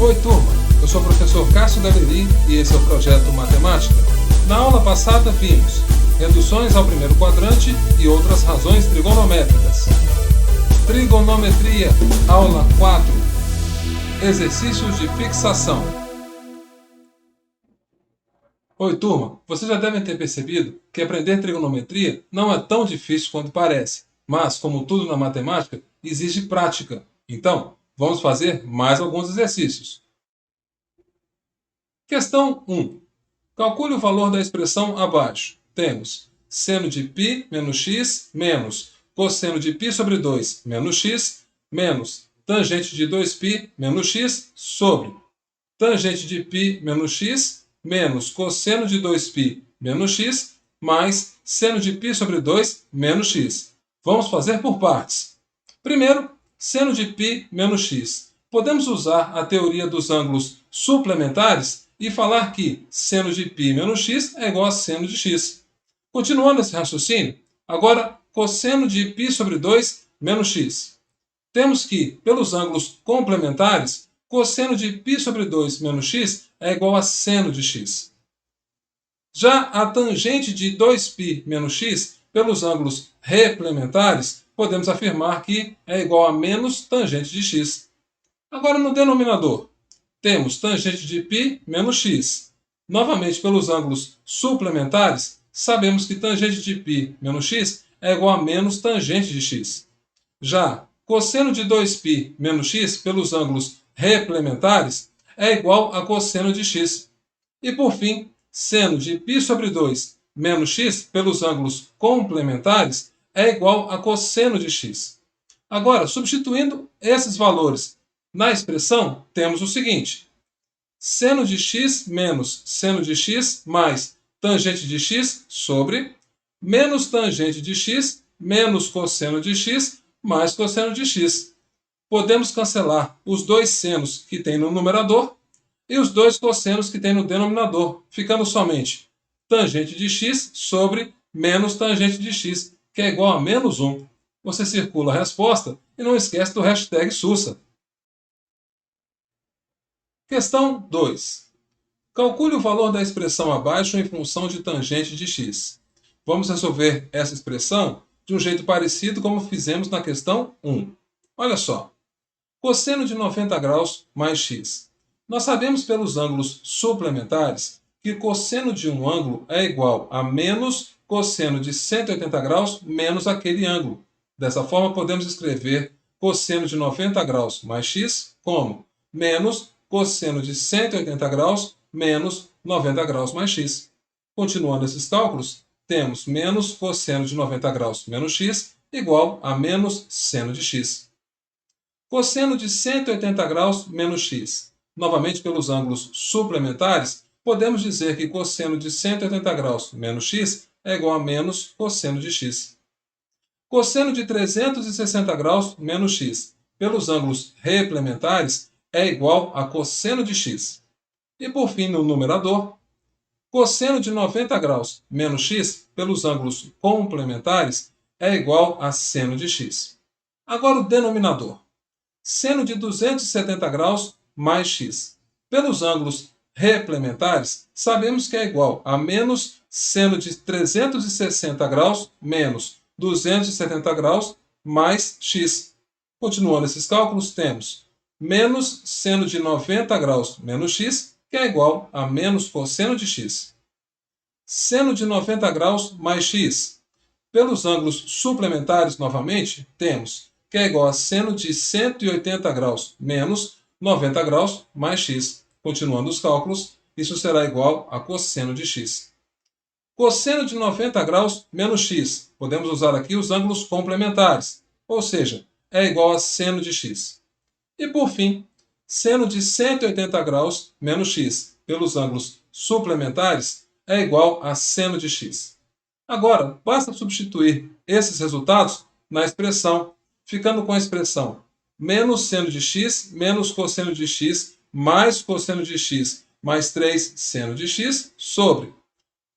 Oi turma, eu sou o professor Cássio Galeri e esse é o Projeto Matemática. Na aula passada vimos reduções ao primeiro quadrante e outras razões trigonométricas. Trigonometria, aula 4. Exercícios de fixação. Oi turma, vocês já devem ter percebido que aprender trigonometria não é tão difícil quanto parece, mas, como tudo na matemática, exige prática. Então, vamos fazer mais alguns exercícios. Questão 1. Calcule o valor da expressão abaixo. Temos seno de π menos x menos cosseno de π sobre 2 menos x menos tangente de 2π menos x sobre tangente de π menos x menos cosseno de 2π menos x mais seno de π sobre 2 menos x. Vamos fazer por partes. Primeiro, seno de π menos x. Podemos usar a teoria dos ângulos suplementares e falar que seno de π menos x é igual a seno de x. Continuando esse raciocínio, agora cosseno de π sobre 2 menos x. Temos que, pelos ângulos complementares, cosseno de π sobre 2 menos x é igual a seno de x. Já a tangente de 2π menos x, pelos ângulos replementares, podemos afirmar que é igual a menos tangente de x. Agora no denominador, temos tangente de π menos x. Novamente, pelos ângulos suplementares, sabemos que tangente de π menos x é igual a menos tangente de x. Já cosseno de 2π menos x, pelos ângulos replementares, é igual a cosseno de x. E por fim, seno de π sobre 2 menos x, pelos ângulos complementares, é igual a cosseno de x. Agora, substituindo esses valores na expressão, temos o seguinte: seno de x menos seno de x mais tangente de x sobre menos tangente de x menos cosseno de x mais cosseno de x. Podemos cancelar os dois senos que tem no numerador e os dois cossenos que tem no denominador, ficando somente tangente de x sobre menos tangente de x, que é igual a menos 1. Você circula a resposta e não esquece do hashtag Sussa. Questão 2. Calcule o valor da expressão abaixo em função de tangente de x. Vamos resolver essa expressão de um jeito parecido como fizemos na questão 1. Olha só. Cosseno de 90 graus mais x. Nós sabemos pelos ângulos suplementares que cosseno de um ângulo é igual a menos cosseno de 180 graus menos aquele ângulo. Dessa forma, podemos escrever cosseno de 90 graus mais x como menos cosseno de 180 graus menos 90 graus mais x. Continuando esses cálculos, temos menos cosseno de 90 graus menos x igual a menos seno de x. Cosseno de 180 graus menos x. Novamente, pelos ângulos suplementares, podemos dizer que cosseno de 180 graus menos x é igual a menos cosseno de x. Cosseno de 360 graus menos x, pelos ângulos replementares, é igual a cosseno de x. E por fim, no numerador, cosseno de 90 graus menos x, pelos ângulos complementares, é igual a seno de x. Agora o denominador. Seno de 270 graus mais x. Pelos ângulos replementares, sabemos que é igual a menos seno de 360 graus menos 270 graus mais x. Continuando esses cálculos, temos menos seno de 90 graus menos x, que é igual a menos cosseno de x. Seno de 90 graus mais x. Pelos ângulos suplementares, novamente, temos que é igual a seno de 180 graus menos 90 graus mais x. Continuando os cálculos, isso será igual a cosseno de x. Cosseno de 90 graus menos x. Podemos usar aqui os ângulos complementares, ou seja, é igual a seno de x. E por fim, seno de 180 graus menos x, pelos ângulos suplementares, é igual a seno de x. Agora, basta substituir esses resultados na expressão, ficando com a expressão menos seno de x menos cosseno de x mais cosseno de x mais 3 seno de x sobre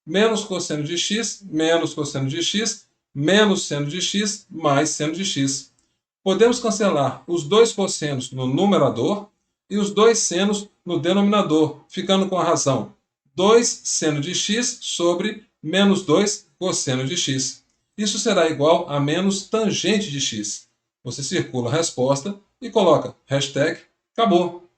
menos cosseno de x menos cosseno de x menos seno de x mais seno de x. Podemos cancelar os dois cossenos no numerador e os dois senos no denominador, ficando com a razão 2 seno de x sobre menos 2 cosseno de x. Isso será igual a menos tangente de x. Você circula a resposta e coloca hashtag acabou.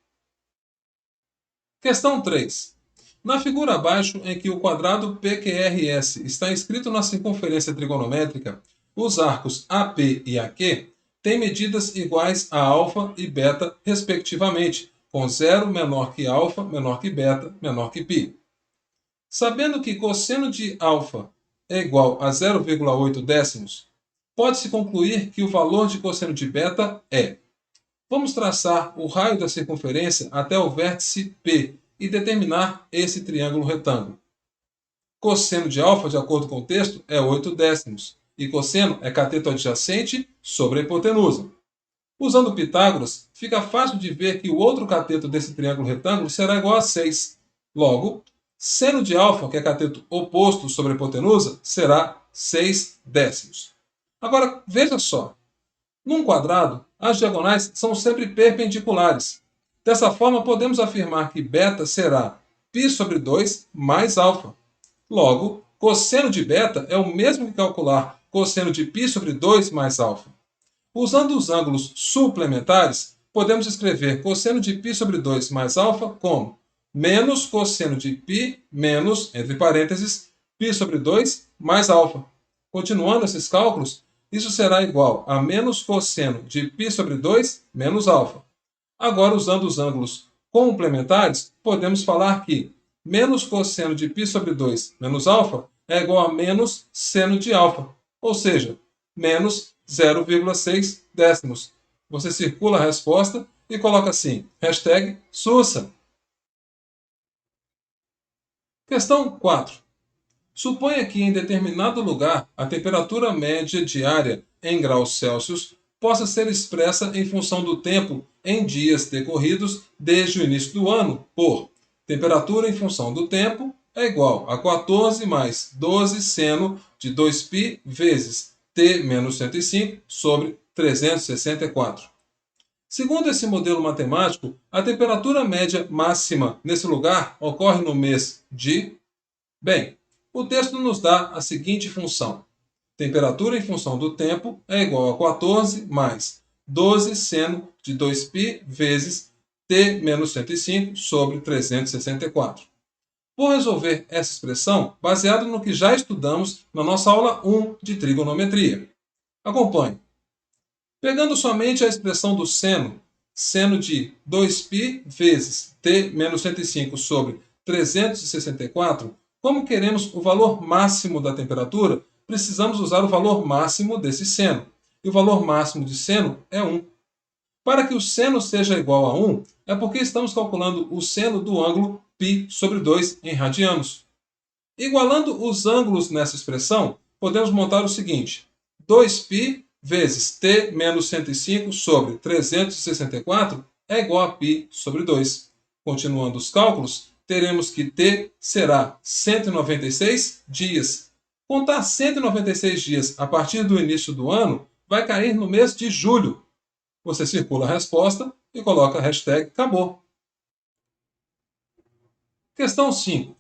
Questão 3. Na figura abaixo, em que o quadrado PQRS está inscrito na circunferência trigonométrica, os arcos AP e AQ têm medidas iguais a alfa e beta, respectivamente, com 0 menor que alfa, menor que beta, menor que π. Sabendo que cosseno de alfa é igual a 0,8 décimos, pode-se concluir que o valor de cosseno de beta é. Vamos traçar o raio da circunferência até o vértice P e determinar esse triângulo retângulo. Cosseno de alfa, de acordo com o texto, é 8 décimos, e cosseno é cateto adjacente sobre a hipotenusa. Usando Pitágoras, fica fácil de ver que o outro cateto desse triângulo retângulo será igual a 6. Logo, seno de alfa, que é cateto oposto sobre a hipotenusa, será 6 décimos. Agora, veja só. Num quadrado, as diagonais são sempre perpendiculares. Dessa forma, podemos afirmar que beta será π sobre 2 mais alfa. Logo, cosseno de beta é o mesmo que calcular cosseno de π sobre 2 mais alfa. Usando os ângulos suplementares, podemos escrever cosseno de π sobre 2 mais alfa como menos cosseno de π menos, entre parênteses, π sobre 2 mais alfa. Continuando esses cálculos, isso será igual a menos cosseno de π sobre 2 menos alfa. Agora, usando os ângulos complementares, podemos falar que menos cosseno de π sobre 2 menos alfa é igual a menos seno de alfa, ou seja, menos 0,6 décimos. Você circula a resposta e coloca assim, hashtag Sussa. Questão 4. Suponha que em determinado lugar a temperatura média diária em graus Celsius possa ser expressa em função do tempo em dias decorridos desde o início do ano por temperatura em função do tempo é igual a 14 mais 12 seno de 2π vezes T menos 105 sobre 364. Segundo esse modelo matemático, a temperatura média máxima nesse lugar ocorre no mês de... Bem, o texto nos dá a seguinte função. Temperatura em função do tempo é igual a 14 mais 12 seno de 2π vezes T menos 105 sobre 364. Vou resolver essa expressão baseado no que já estudamos na nossa aula 1 de trigonometria. Acompanhe. Pegando somente a expressão do seno, seno de 2π vezes T menos 105 sobre 364, como queremos o valor máximo da temperatura, precisamos usar o valor máximo desse seno. E o valor máximo de seno é 1. Para que o seno seja igual a 1, é porque estamos calculando o seno do ângulo π sobre 2 em radianos. Igualando os ângulos nessa expressão, podemos montar o seguinte. 2π vezes T menos 105 sobre 364 é igual a π sobre 2. Continuando os cálculos, teremos que T será 196 dias. Contar 196 dias a partir do início do ano vai cair no mês de julho. Você circula a resposta e coloca a hashtag acabou. Questão 5.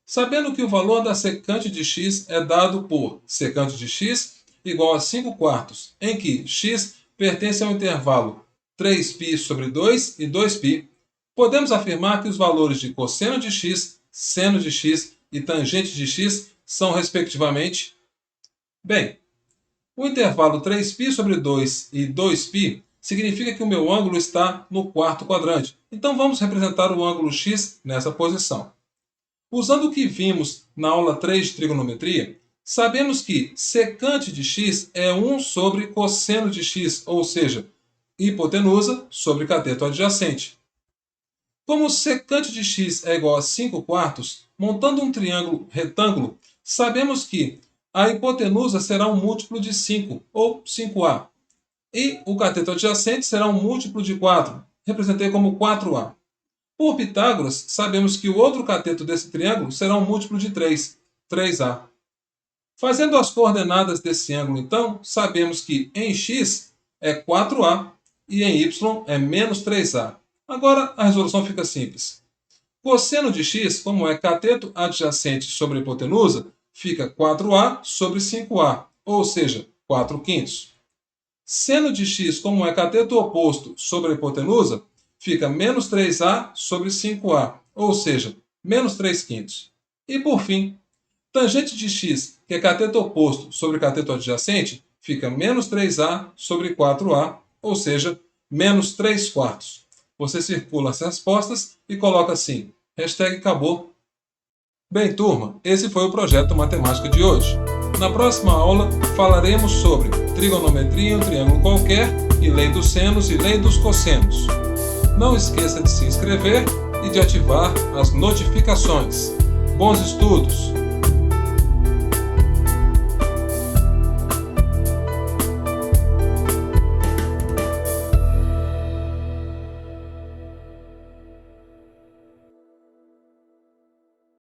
Sabendo que o valor da secante de x é dado por secante de x igual a 5 quartos, em que x pertence ao intervalo 3π sobre 2 e 2π, podemos afirmar que os valores de cosseno de x, seno de x e tangente de x são, respectivamente... Bem, o intervalo 3π sobre 2 e 2π significa que o meu ângulo está no quarto quadrante. Então vamos representar o ângulo x nessa posição. Usando o que vimos na aula 3 de trigonometria, sabemos que secante de x é 1 sobre cosseno de x, ou seja, hipotenusa sobre cateto adjacente. Como secante de x é igual a 5 quartos, montando um triângulo retângulo, sabemos que a hipotenusa será um múltiplo de 5, ou 5a. E o cateto adjacente será um múltiplo de 4, representei como 4a. Por Pitágoras, sabemos que o outro cateto desse triângulo será um múltiplo de 3, 3a. Fazendo as coordenadas desse ângulo, então, sabemos que em x é 4a e em y é menos 3a. Agora a resolução fica simples. Cosseno de x, como é cateto adjacente sobre a hipotenusa, fica 4a sobre 5a, ou seja, 4/5. Seno de x, como é cateto oposto sobre a hipotenusa, fica menos 3a sobre 5a, ou seja, menos 3/5. E por fim, tangente de x, que é cateto oposto sobre cateto adjacente, fica menos 3a sobre 4a, ou seja, menos 3/4. Você circula as respostas e coloca assim, #acabou. Bem, turma, esse foi o projeto Matemática de hoje. Na próxima aula, falaremos sobre trigonometria em um triângulo qualquer e lei dos senos e lei dos cossenos. Não esqueça de se inscrever e de ativar as notificações. Bons estudos!